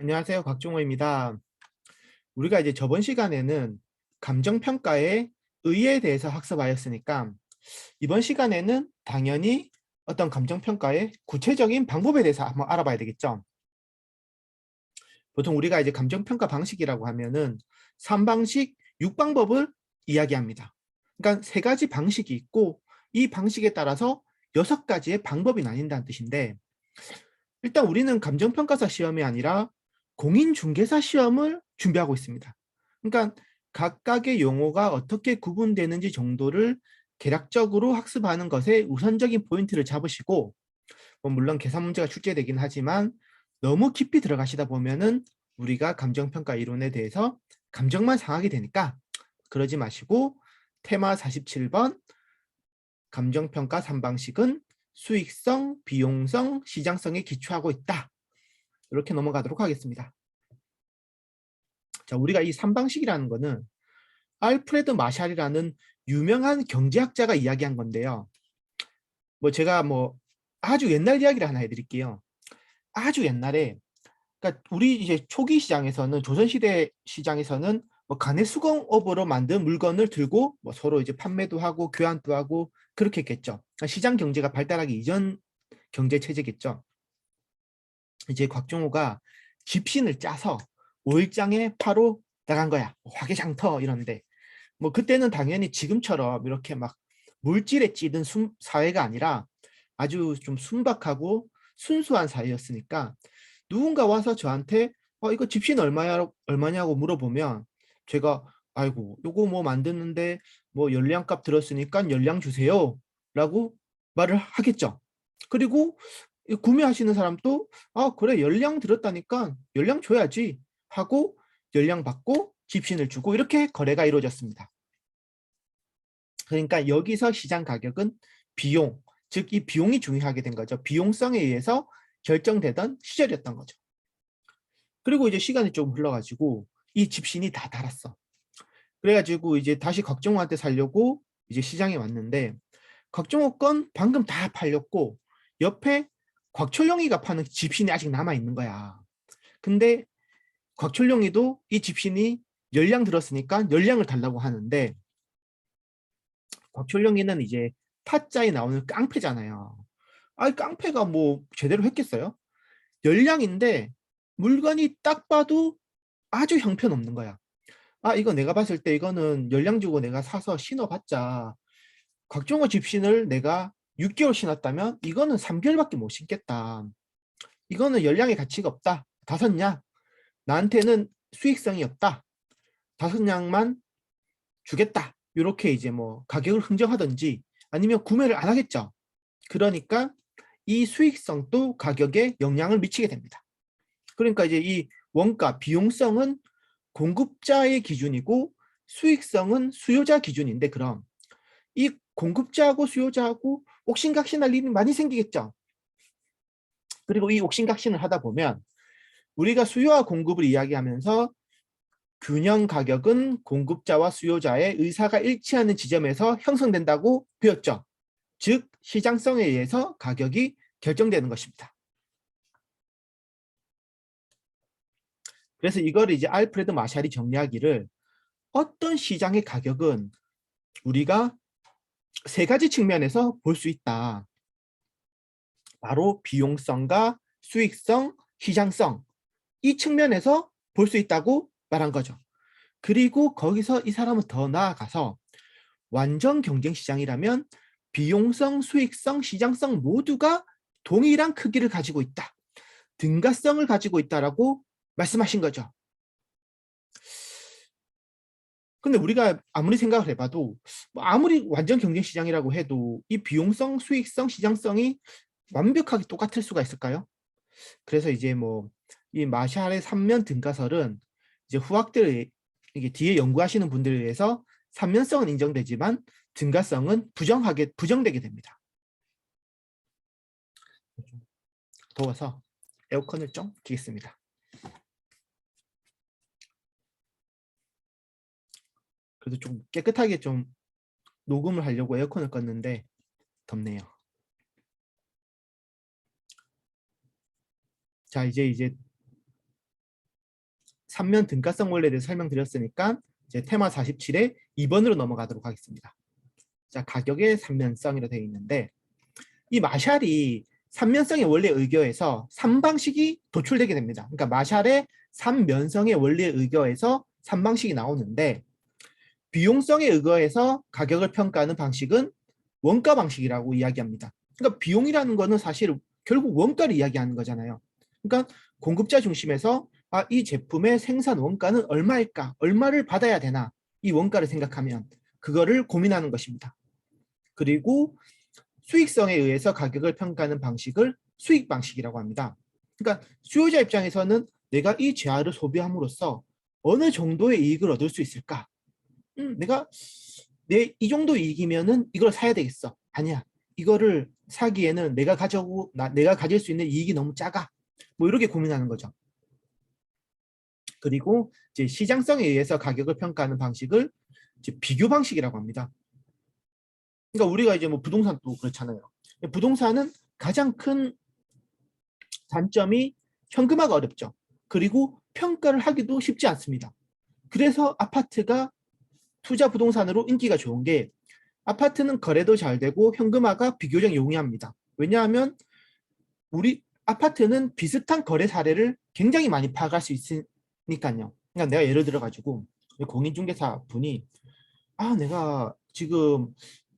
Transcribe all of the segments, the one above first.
안녕하세요. 곽종호입니다. 우리가 이제 저번 시간에는 감정평가의 의의에 대해서 학습하였으니까 이번 시간에는 당연히 어떤 감정평가의 구체적인 방법에 대해서 한번 알아봐야 되겠죠. 보통 우리가 이제 감정평가 방식이라고 하면은 3방식, 6방법을 이야기합니다. 그러니까 3가지 방식이 있고 이 방식에 따라서 6가지의 방법이 나뉜다는 뜻인데 일단 우리는 감정평가사 시험이 아니라 공인중개사 시험을 준비하고 있습니다. 그러니까 각각의 용어가 어떻게 구분되는지 정도를 개략적으로 학습하는 것에 우선적인 포인트를 잡으시고 물론 계산 문제가 출제되긴 하지만 너무 깊이 들어가시다 보면은 우리가 감정평가 이론에 대해서 감정만 상하게 되니까 그러지 마시고 테마 47번 감정평가 3방식은 수익성, 비용성, 시장성에 기초하고 있다. 이렇게 넘어가도록 하겠습니다. 자, 우리가 이 3방식이라는 거는 알프레드 마샬이라는 유명한 경제학자가 이야기한 건데요. 제가 아주 옛날 이야기를 하나 해드릴게요. 아주 옛날에, 그러니까 우리 이제 초기 시장에서는 조선시대 시장에서는 간의 수공업으로 만든 물건을 들고 서로 이제 판매도 하고 교환도 하고 그렇게 했겠죠. 그러니까 시장 경제가 발달하기 이전 경제 체제겠죠. 이제 곽종호가 집신을 짜서 5일장에 파로 나간 거야. 화개장터 이런데 그때는 당연히 지금처럼 이렇게 막 물질에 찌든 사회가 아니라 아주 좀 순박하고 순수한 사회였으니까 누군가 와서 저한테 이거 집신 얼마냐고 물어보면 제가 아이고 요거 만드는데 열량값 들었으니까 열량 주세요 라고 말을 하겠죠. 그리고 구매하시는 사람도 그래 열량 들었다니까 열량 줘야지 하고 열량 받고 집신을 주고 이렇게 거래가 이루어졌습니다. 그러니까 여기서 시장 가격은 비용, 즉 이 비용이 중요하게 된 거죠. 비용성에 의해서 결정되던 시절이었던 거죠. 그리고 이제 시간이 조금 흘러가지고 이 집신이 다 달았어. 그래가지고 이제 다시 곽종호한테 살려고 이제 시장에 왔는데 곽종호 건 방금 다 팔렸고 옆에 곽철용이가 파는 집신이 아직 남아 있는 거야. 근데 곽철용이도 이 집신이 열량 들었으니까 열량을 달라고 하는데 곽철용이는 이제 타짜에 나오는 깡패잖아요. 깡패가 제대로 했겠어요? 열량인데 물건이 딱 봐도 아주 형편없는 거야. 이거 내가 봤을 때 이거는 열량 주고 내가 사서 신어봤자 곽종호 집신을 내가 6개월 신었다면 이거는 3개월밖에 못 신겠다. 이거는 열량의 가치가 없다. 다섯 냥. 나한테는 수익성이 없다. 다섯 냥만 주겠다. 이렇게 이제 가격을 흥정하든지 아니면 구매를 안 하겠죠. 그러니까 이 수익성도 가격에 영향을 미치게 됩니다. 그러니까 이제 이 원가, 비용성은 공급자의 기준이고 수익성은 수요자 기준인데 그럼 이 공급자하고 수요자하고 옥신각신할 일이 많이 생기겠죠. 그리고 이 옥신각신을 하다 보면 우리가 수요와 공급을 이야기하면서 균형 가격은 공급자와 수요자의 의사가 일치하는 지점에서 형성된다고 배웠죠. 즉 시장성에 의해서 가격이 결정되는 것입니다. 그래서 이걸 이제 알프레드 마샬이 정리하기를 어떤 시장의 가격은 우리가 3가지 측면에서 볼 수 있다. 바로 비용성과 수익성, 시장성 이 측면에서 볼 수 있다고 말한 거죠. 그리고 거기서 이 사람은 더 나아가서 완전 경쟁 시장이라면 비용성, 수익성, 시장성 모두가 동일한 크기를 가지고 있다. 등가성을 가지고 있다라고 말씀하신 거죠. 근데 우리가 아무리 생각을 해봐도 아무리 완전 경쟁 시장이라고 해도 이 비용성, 수익성, 시장성이 완벽하게 똑같을 수가 있을까요? 그래서 이제 이 마샬의 3면 등가설은 이제 후학들 이게 뒤에 연구하시는 분들에 의해서 3면성은 인정되지만 등가성은 부정되게 됩니다. 더워서 에어컨을 좀 키겠습니다. 그래도 좀 깨끗하게 좀 녹음을 하려고 에어컨을 껐는데 덥네요. 자, 이제 삼면 등가성 원리에 대해서 설명드렸으니까 이제 테마 47의 2번으로 넘어가도록 하겠습니다. 자, 가격의 삼면성이라 되어 있는데 이 마샬이 삼면성의 원리에 의거해서 3방식이 도출되게 됩니다. 그러니까 마샬의 삼면성의 원리에 의거해서 3방식이 나오는데 비용성에 의거해서 가격을 평가하는 방식은 원가 방식이라고 이야기합니다. 그러니까 비용이라는 거는 사실 결국 원가를 이야기하는 거잖아요. 그러니까 공급자 중심에서 이 제품의 생산 원가는 얼마일까? 얼마를 받아야 되나? 이 원가를 생각하면 그거를 고민하는 것입니다. 그리고 수익성에 의해서 가격을 평가하는 방식을 수익 방식이라고 합니다. 그러니까 수요자 입장에서는 내가 이 재화를 소비함으로써 어느 정도의 이익을 얻을 수 있을까? 내가 이 정도 이익이면은 이걸 사야 되겠어. 아니야. 이거를 사기에는 내가 가질 수 있는 이익이 너무 작아. 뭐 이렇게 고민하는 거죠. 그리고 이제 시장성에 의해서 가격을 평가하는 방식을 이제 비교 방식이라고 합니다. 그러니까 우리가 이제 뭐 부동산도 그렇잖아요. 부동산은 가장 큰 단점이 현금화가 어렵죠. 그리고 평가를 하기도 쉽지 않습니다. 그래서 아파트가 투자 부동산으로 인기가 좋은 게 아파트는 거래도 잘 되고 현금화가 비교적 용이합니다. 왜냐하면 우리 아파트는 비슷한 거래 사례를 굉장히 많이 파악할 수 있으니까요. 그러니까 내가 예를 들어 가지고 공인중개사 분이 내가 지금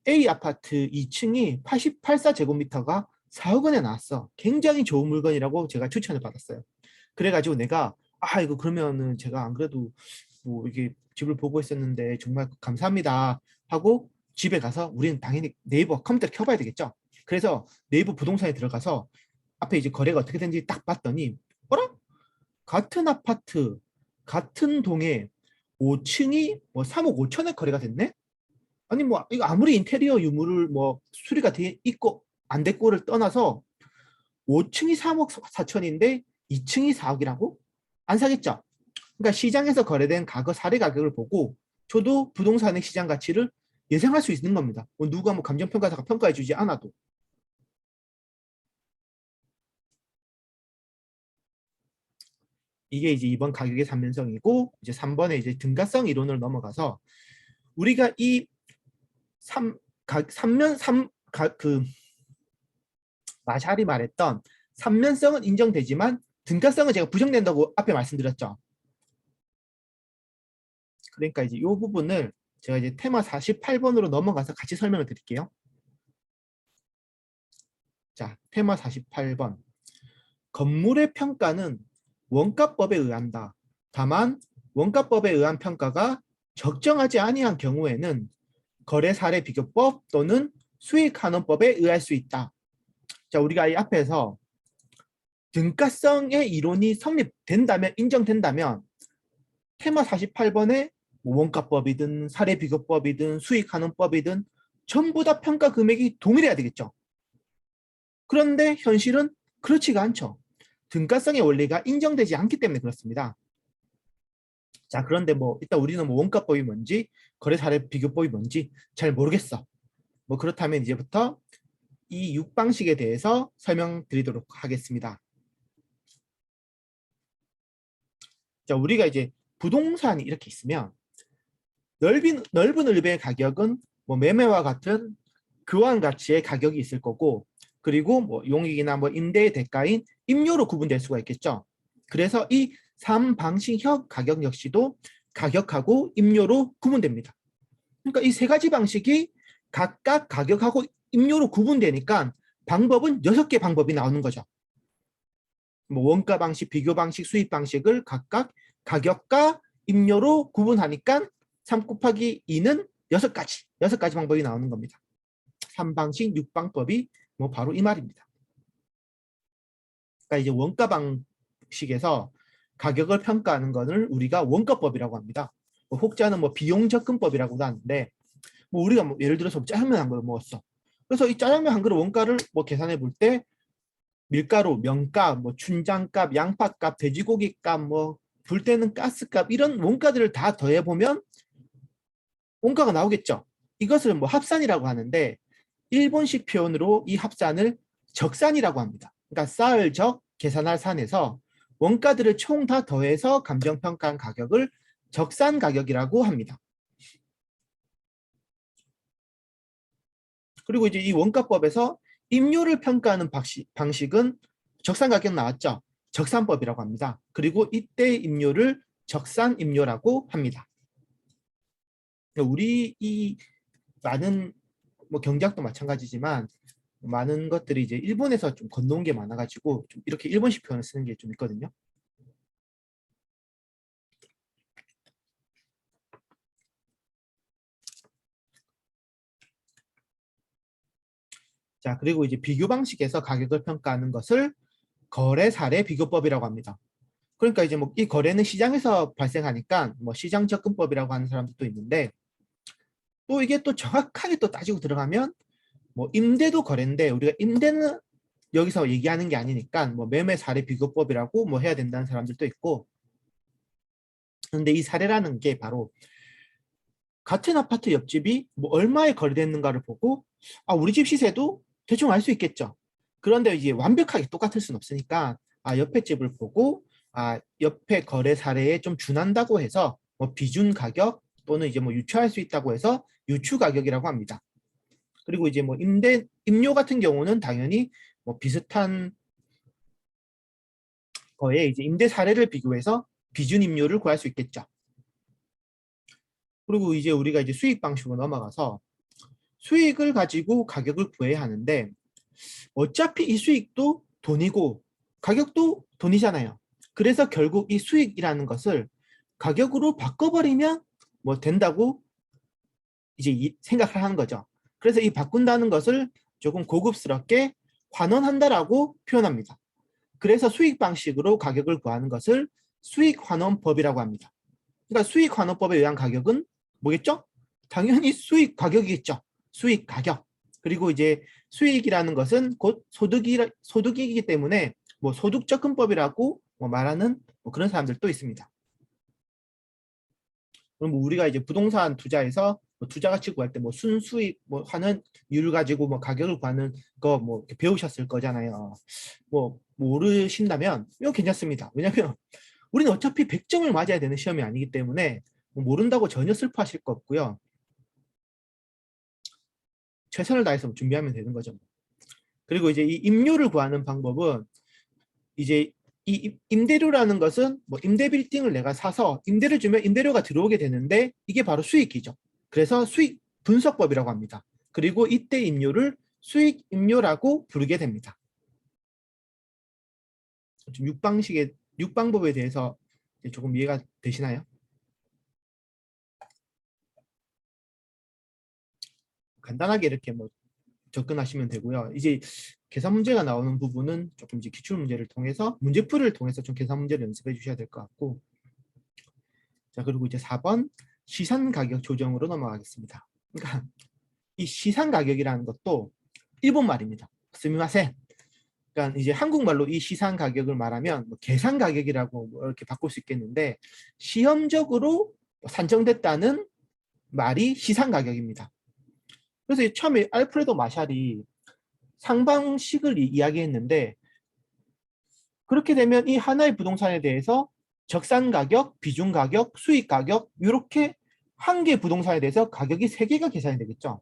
A 아파트 2층이 84제곱미터가 4억 원에 나왔어. 굉장히 좋은 물건이라고 제가 추천을 받았어요. 그래가지고 내가 이거 그러면은 제가 안 그래도 뭐 이게 집을 보고 있었는데 정말 감사합니다 하고 집에 가서 우리는 당연히 네이버 컴퓨터 켜봐야 되겠죠. 그래서 네이버 부동산에 들어가서 앞에 이제 거래가 어떻게 되는지 딱 봤더니 어라? 같은 아파트 같은 동에 5층이 뭐 3억 5천에 거래가 됐네? 아니 뭐 이거 아무리 인테리어 유물을 뭐 수리가 돼 있고 안 됐고를 떠나서 5층이 3억 4천인데 2층이 4억이라고? 안 사겠죠? 그러니까 시장에서 거래된 과거 사례 가격을 보고 저도 부동산의 시장 가치를 예상할 수 있는 겁니다. 뭐 누가 뭐 감정평가사가 평가해 주지 않아도. 이게 이제 2번 가격의 삼면성이고 이제 3번에 이제 등가성 이론을 넘어가서 우리가 이 마샬이 말했던 삼면성은 인정되지만 등가성은 제가 부정된다고 앞에 말씀드렸죠. 그러니까 이제 이 부분을 제가 이제 테마 48번으로 넘어가서 같이 설명을 드릴게요. 자, 테마 48번. 건물의 평가는 원가법에 의한다. 다만 원가법에 의한 평가가 적정하지 아니한 경우에는 거래사례비교법 또는 수익환원법에 의할 수 있다. 자, 우리가 이 앞에서 등가성의 이론이 성립된다면, 인정된다면 테마 48번에 원가법이든 사례비교법이든 수익환원법이든 전부 다 평가 금액이 동일해야 되겠죠. 그런데 현실은 그렇지가 않죠. 등가성의 원리가 인정되지 않기 때문에 그렇습니다. 자, 그런데 뭐 일단 우리는 뭐 원가법이 뭔지 거래사례비교법이 뭔지 잘 모르겠어. 뭐 그렇다면 이제부터 이 6방식에 대해서 설명드리도록 하겠습니다. 자, 우리가 이제 부동산이 이렇게 있으면 넓은 을배의 가격은 뭐 매매와 같은 교환 가치의 가격이 있을 거고 그리고 뭐 용익이나 뭐 임대의 대가인 임료로 구분될 수가 있겠죠. 그래서 이 3방식형 가격 역시도 가격하고 임료로 구분됩니다. 그러니까 이 세 가지 방식이 각각 가격하고 임료로 구분되니까 방법은 6개 방법이 나오는 거죠. 뭐 원가 방식, 비교 방식, 수입 방식을 각각 가격과 임료로 구분하니까 3 곱하기 2는 6가지 방법이 나오는 겁니다. 3방식 6방법이 뭐 바로 이 말입니다. 그러니까 이제 원가 방식에서 가격을 평가하는 것을 우리가 원가법이라고 합니다. 뭐 혹자는 뭐 비용 접근법이라고도 하는데 뭐 우리가 뭐 예를 들어서 짜장면 한 그릇 먹었어. 그래서 이 짜장면 한 그릇 원가를 뭐 계산해 볼 때 밀가루, 면값, 뭐 춘장값, 양파값, 돼지고기값, 뭐 불 때는 가스값 이런 원가들을 다 더해 보면 원가가 나오겠죠. 이것을 뭐 합산이라고 하는데 일본식 표현으로 이 합산을 적산이라고 합니다. 그러니까 쌓을 적, 계산할 산에서 원가들을 총 다 더해서 감정평가한 가격을 적산가격이라고 합니다. 그리고 이제 이 원가법에서 임료를 평가하는 방식은 적산가격 나왔죠. 적산법이라고 합니다. 그리고 이때 임료를 적산임료라고 합니다. 우리 이 많은 뭐 경제학도 마찬가지지만 많은 것들이 이제 일본에서 좀 건너온 게 많아가지고 좀 이렇게 일본식 표현을 쓰는 게 좀 있거든요. 자, 그리고 이제 비교 방식에서 가격을 평가하는 것을 거래 사례 비교법이라고 합니다. 그러니까 이제 뭐 이 거래는 시장에서 발생하니까 뭐 시장 접근법이라고 하는 사람들도 있는데, 또 이게 또 정확하게 또 따지고 들어가면 뭐 임대도 거래인데, 우리가 임대는 여기서 얘기하는 게 아니니까 뭐 매매 사례 비교법이라고 뭐 해야 된다는 사람들도 있고, 근데 이 사례라는 게 바로 같은 아파트 옆집이 뭐 얼마에 거래됐는가를 보고, 아, 우리 집 시세도 대충 알 수 있겠죠. 그런데 이제 완벽하게 똑같을 수는 없으니까, 아, 옆에 집을 보고, 아, 옆에 거래 사례에 좀 준한다고 해서 뭐 비준 가격 또는 이제 뭐 유추할 수 있다고 해서 유추 가격이라고 합니다. 그리고 이제 뭐 임료 같은 경우는 당연히 뭐 비슷한 거에 이제 임대 사례를 비교해서 비준 임료를 구할 수 있겠죠. 그리고 이제 우리가 이제 수익 방식으로 넘어가서 수익을 가지고 가격을 구해야 하는데, 어차피 이 수익도 돈이고 가격도 돈이잖아요. 그래서 결국 이 수익이라는 것을 가격으로 바꿔버리면 뭐 된다고 이제 생각을 하는 거죠. 그래서 이 바꾼다는 것을 조금 고급스럽게 환원한다라고 표현합니다. 그래서 수익 방식으로 가격을 구하는 것을 수익 환원법이라고 합니다. 그러니까 수익 환원법에 의한 가격은 뭐겠죠? 당연히 수익 가격이겠죠. 수익 가격. 그리고 이제 수익이라는 것은 곧 소득이기 때문에 뭐 소득 접근법이라고 뭐 말하는 뭐 그런 사람들도 있습니다. 그럼 우리가 이제 부동산 투자에서 뭐 투자 가치 구할 때 뭐 순수익 뭐 하는 이유를 가지고 뭐 가격을 구하는 거 뭐 배우셨을 거잖아요. 뭐 모르신다면 이거 괜찮습니다. 왜냐면 우리는 어차피 100점을 맞아야 되는 시험이 아니기 때문에 뭐 모른다고 전혀 슬퍼하실 거 없고요. 최선을 다해서 준비하면 되는 거죠. 그리고 이제 이 임료를 구하는 방법은 이제 이 임대료라는 것은 뭐 임대 빌딩을 내가 사서 임대를 주면 임대료가 들어오게 되는데, 이게 바로 수익이죠. 그래서 수익 분석법이라고 합니다. 그리고 이때 임료를 수익 임료라고 부르게 됩니다. 좀 육방법에 대해서 조금 이해가 되시나요? 간단하게 이렇게 뭐 접근하시면 되고요. 이제 계산 문제가 나오는 부분은 조금 이제 기출 문제를 통해서 문제풀이를 통해서 좀 계산 문제를 연습해 주셔야 될 것 같고, 자, 그리고 이제 4번 시산 가격 조정으로 넘어가겠습니다. 그러니까 이 시산 가격이라는 것도 일본 말입니다. 스미마센. 그러니까 이제 한국말로 이 시산 가격을 말하면 뭐 계산 가격이라고 뭐 이렇게 바꿀 수 있겠는데, 시험적으로 산정됐다는 말이 시산 가격입니다. 그래서 처음에 알프레도 마샬이 상방식을 이야기했는데, 그렇게 되면 이 하나의 부동산에 대해서 적산 가격, 비중 가격, 수익 가격, 이렇게 한 개 부동산에 대해서 가격이 3개가 계산이 되겠죠.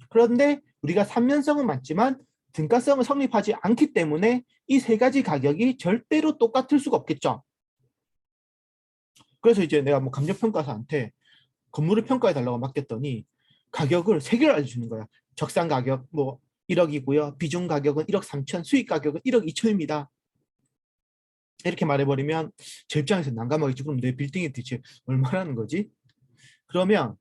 그런데 우리가 3년성은 맞지만 등가성은 성립하지 않기 때문에 이 3가지 가격이 절대로 똑같을 수가 없겠죠. 그래서 이제 내가 뭐 감정평가사한테 건물을 평가해 달라고 맡겼더니 가격을 3개를 알려주는 거야. 적산 가격 뭐 1억이고요. 비중 가격은 1억 3천, 수익 가격은 1억 2천입니다. 이렇게 말해버리면 제 입장에서 난감하겠죠. 그럼 내 빌딩이 대체 얼마라는 거지? 그러면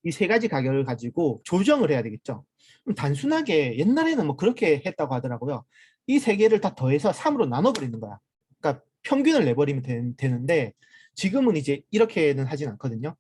이 3가지 가격을 가지고 조정을 해야 되겠죠. 그럼 단순하게 옛날에는 뭐 그렇게 했다고 하더라고요. 이 3개를 다 더해서 3으로 나눠버리는 거야. 그러니까 평균을 내버리면 되는데, 지금은 이제 이렇게는 하진 않거든요.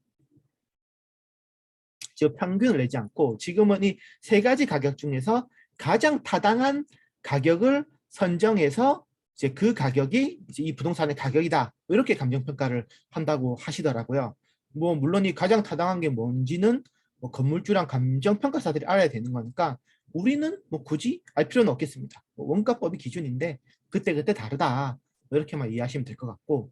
지금 평균을 내지 않고 지금은 이 3가지 가격 중에서 가장 타당한 가격을 선정해서 이제 그 가격이 이제 이 부동산의 가격이다, 이렇게 감정평가를 한다고 하시더라고요. 뭐 물론 이 가장 타당한 게 뭔지는 뭐 건물주랑 감정평가사들이 알아야 되는 거니까 우리는 뭐 굳이 알 필요는 없겠습니다. 뭐 원가법이 기준인데 그때그때 다르다. 이렇게만 이해하시면 될 것 같고,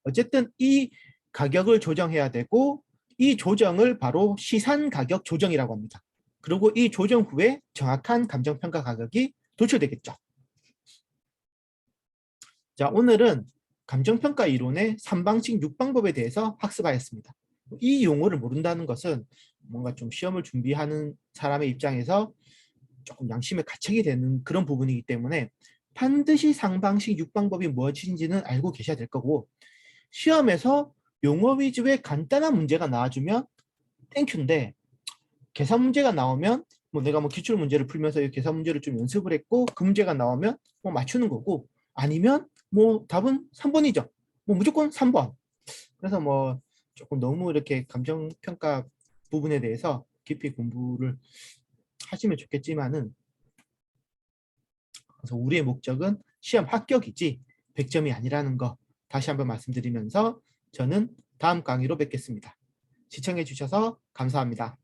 어쨌든 이 가격을 조정해야 되고 이 조정을 바로 시산 가격 조정이라고 합니다. 그리고 이 조정 후에 정확한 감정평가 가격이 도출되겠죠. 자, 오늘은 감정평가 이론의 3방식 6방법에 대해서 학습하였습니다. 이 용어를 모른다는 것은 뭔가 좀 시험을 준비하는 사람의 입장에서 조금 양심의 가책이 되는 그런 부분이기 때문에 반드시 3방식 6방법이 무엇인지는 알고 계셔야 될 거고, 시험에서 용어 위주의 간단한 문제가 나와주면 땡큐인데 계산 문제가 나오면 뭐 내가 뭐 기출 문제를 풀면서 이 계산 문제를 좀 연습을 했고 그 문제가 나오면 뭐 맞추는 거고, 아니면 뭐 답은 3번이죠. 뭐 무조건 3번. 그래서 뭐 조금 너무 이렇게 감정평가 부분에 대해서 깊이 공부를 하시면 좋겠지만은, 그래서 우리의 목적은 시험 합격이지 100점이 아니라는 거 다시 한번 말씀드리면서 저는 다음 강의로 뵙겠습니다. 시청해 주셔서 감사합니다.